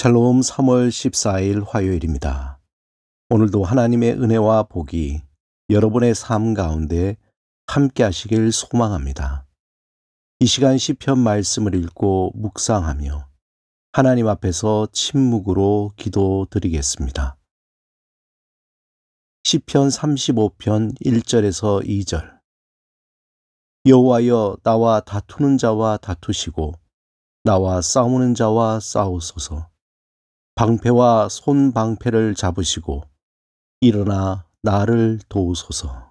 샬롬 3월 14일 화요일입니다. 오늘도 하나님의 은혜와 복이 여러분의 삶 가운데 함께 하시길 소망합니다. 이 시간 시편 말씀을 읽고 묵상하며 하나님 앞에서 침묵으로 기도드리겠습니다. 시편 35편 1절에서 2절. 여호와여, 나와 다투는 자와 다투시고 나와 싸우는 자와 싸우소서. 방패와 손방패를 잡으시고 일어나 나를 도우소서.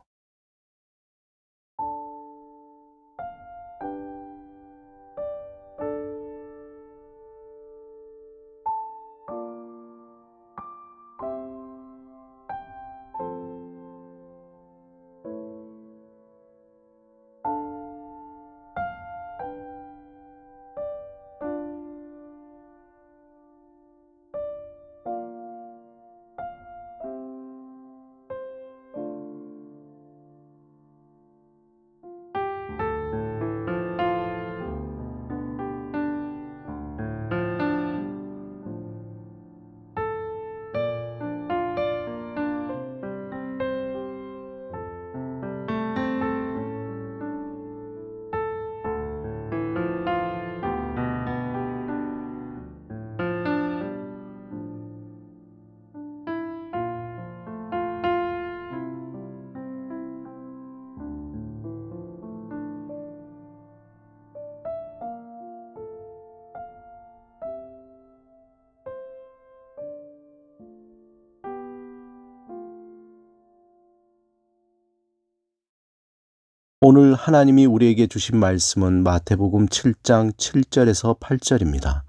오늘 하나님이 우리에게 주신 말씀은 마태복음 7장 7절에서 8절입니다.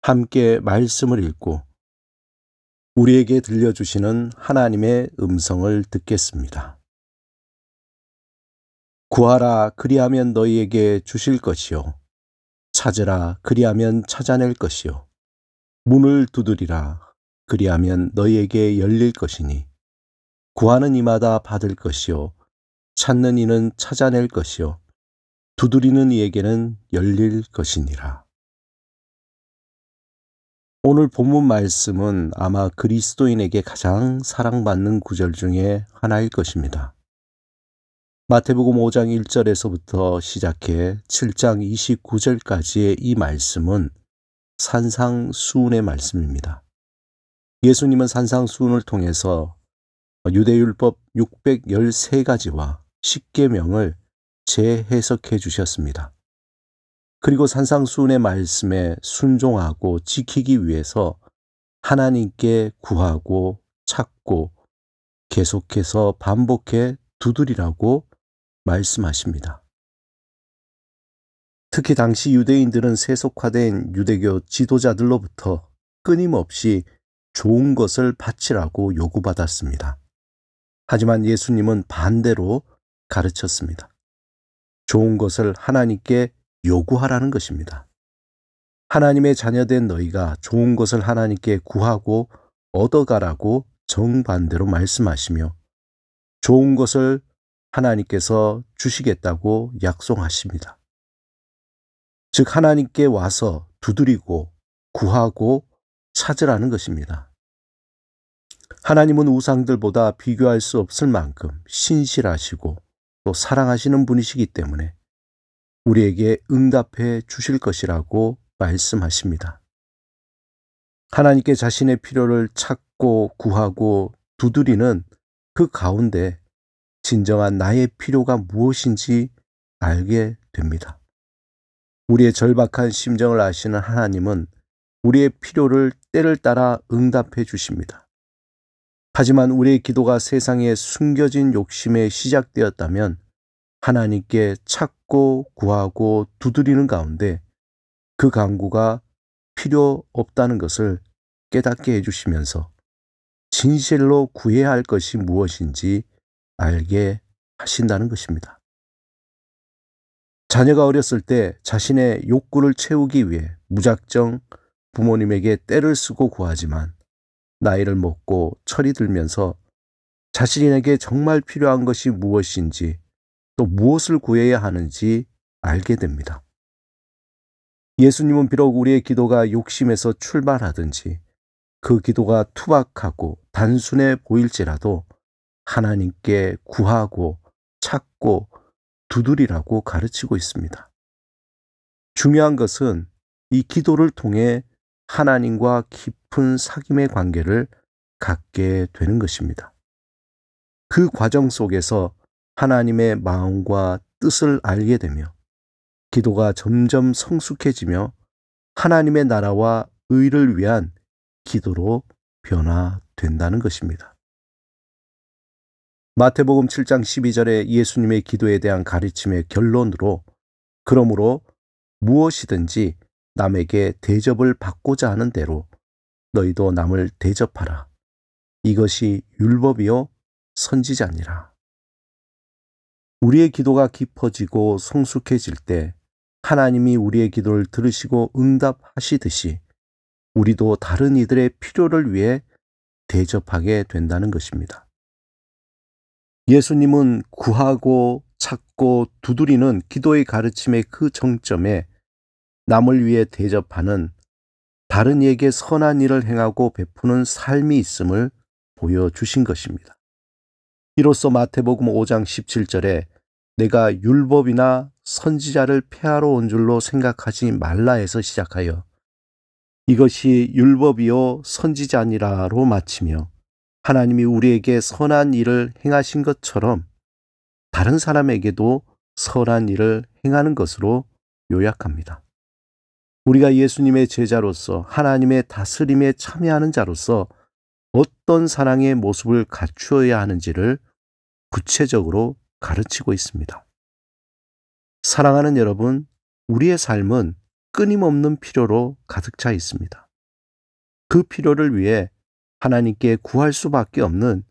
함께 말씀을 읽고 우리에게 들려주시는 하나님의 음성을 듣겠습니다. 구하라, 그리하면 너희에게 주실 것이요. 찾으라, 그리하면 찾아낼 것이요. 문을 두드리라, 그리하면 너희에게 열릴 것이니 구하는 이마다 받을 것이요. 찾는 이는 찾아낼 것이요. 두드리는 이에게는 열릴 것이니라. 오늘 본문 말씀은 아마 그리스도인에게 가장 사랑받는 구절 중에 하나일 것입니다. 마태복음 5장 1절에서부터 시작해 7장 29절까지의 이 말씀은 산상수훈의 말씀입니다. 예수님은 산상수훈을 통해서 유대율법 613가지와 10계명을 재해석해 주셨습니다. 그리고 산상수훈의 말씀에 순종하고 지키기 위해서 하나님께 구하고 찾고 계속해서 반복해 두드리라고 말씀하십니다. 특히 당시 유대인들은 세속화된 유대교 지도자들로부터 끊임없이 좋은 것을 바치라고 요구받았습니다. 하지만 예수님은 반대로 가르쳤습니다. 좋은 것을 하나님께 요구하라는 것입니다. 하나님의 자녀된 너희가 좋은 것을 하나님께 구하고 얻어가라고 정반대로 말씀하시며 좋은 것을 하나님께서 주시겠다고 약속하십니다. 즉 하나님께 와서 두드리고 구하고 찾으라는 것입니다. 하나님은 우상들보다 비교할 수 없을 만큼 신실하시고 또 사랑하시는 분이시기 때문에 우리에게 응답해 주실 것이라고 말씀하십니다. 하나님께 자신의 필요를 찾고 구하고 두드리는 그 가운데 진정한 나의 필요가 무엇인지 알게 됩니다. 우리의 절박한 심정을 아시는 하나님은 우리의 필요를 때를 따라 응답해 주십니다. 하지만 우리의 기도가 세상에 숨겨진 욕심에 시작되었다면 하나님께 찾고 구하고 두드리는 가운데 그 간구가 필요 없다는 것을 깨닫게 해주시면서 진실로 구해야 할 것이 무엇인지 알게 하신다는 것입니다. 자녀가 어렸을 때 자신의 욕구를 채우기 위해 무작정 부모님에게 떼를 쓰고 구하지만 나이를 먹고 철이 들면서 자신에게 정말 필요한 것이 무엇인지 또 무엇을 구해야 하는지 알게 됩니다. 예수님은 비록 우리의 기도가 욕심에서 출발하든지 그 기도가 투박하고 단순해 보일지라도 하나님께 구하고 찾고 두드리라고 가르치고 있습니다. 중요한 것은 이 기도를 통해 하나님과 깊은 사귐의 관계를 갖게 되는 것입니다. 그 과정 속에서 하나님의 마음과 뜻을 알게 되며 기도가 점점 성숙해지며 하나님의 나라와 의를 위한 기도로 변화된다는 것입니다. 마태복음 7장 12절에 예수님의 기도에 대한 가르침의 결론으로 그러므로 무엇이든지 남에게 대접을 받고자 하는 대로 너희도 남을 대접하라. 이것이 율법이요 선지자니라. 우리의 기도가 깊어지고 성숙해질 때 하나님이 우리의 기도를 들으시고 응답하시듯이 우리도 다른 이들의 필요를 위해 대접하게 된다는 것입니다. 예수님은 구하고 찾고 두드리는 기도의 가르침의 그 정점에 남을 위해 대접하는 다른 이에게 선한 일을 행하고 베푸는 삶이 있음을 보여주신 것입니다. 이로써 마태복음 5장 17절에 내가 율법이나 선지자를 폐하러 온 줄로 생각하지 말라에서 시작하여 이것이 율법이요 선지자니라로 마치며 하나님이 우리에게 선한 일을 행하신 것처럼 다른 사람에게도 선한 일을 행하는 것으로 요약합니다. 우리가 예수님의 제자로서 하나님의 다스림에 참여하는 자로서 어떤 사랑의 모습을 갖추어야 하는지를 구체적으로 가르치고 있습니다. 사랑하는 여러분, 우리의 삶은 끊임없는 필요로 가득 차 있습니다. 그 필요를 위해 하나님께 구할 수밖에 없는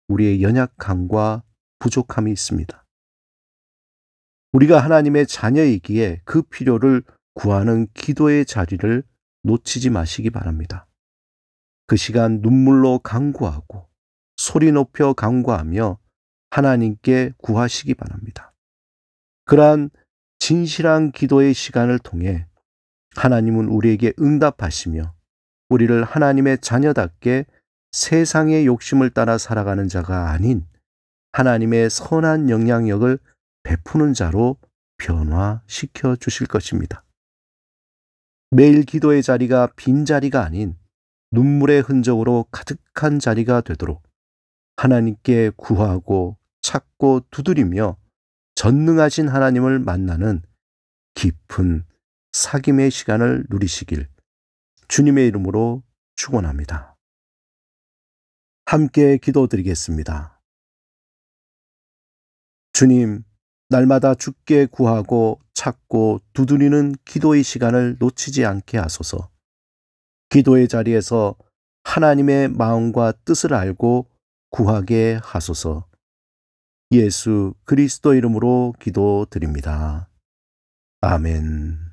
우리의 연약함과 부족함이 있습니다. 우리가 하나님의 자녀이기에 그 필요를 구하는 기도의 자리를 놓치지 마시기 바랍니다. 그 시간 눈물로 간구하고 소리 높여 간구하며 하나님께 구하시기 바랍니다. 그러한 진실한 기도의 시간을 통해 하나님은 우리에게 응답하시며 우리를 하나님의 자녀답게 세상의 욕심을 따라 살아가는 자가 아닌 하나님의 선한 영향력을 베푸는 자로 변화시켜 주실 것입니다. 매일 기도의 자리가 빈자리가 아닌 눈물의 흔적으로 가득한 자리가 되도록 하나님께 구하고 찾고 두드리며 전능하신 하나님을 만나는 깊은 사귐의 시간을 누리시길 주님의 이름으로 축원합니다. 함께 기도드리겠습니다. 주님, 날마다 주께 구하고 찾고 두드리는 기도의 시간을 놓치지 않게 하소서. 기도의 자리에서 하나님의 마음과 뜻을 알고 구하게 하소서. 예수 그리스도 이름으로 기도드립니다. 아멘.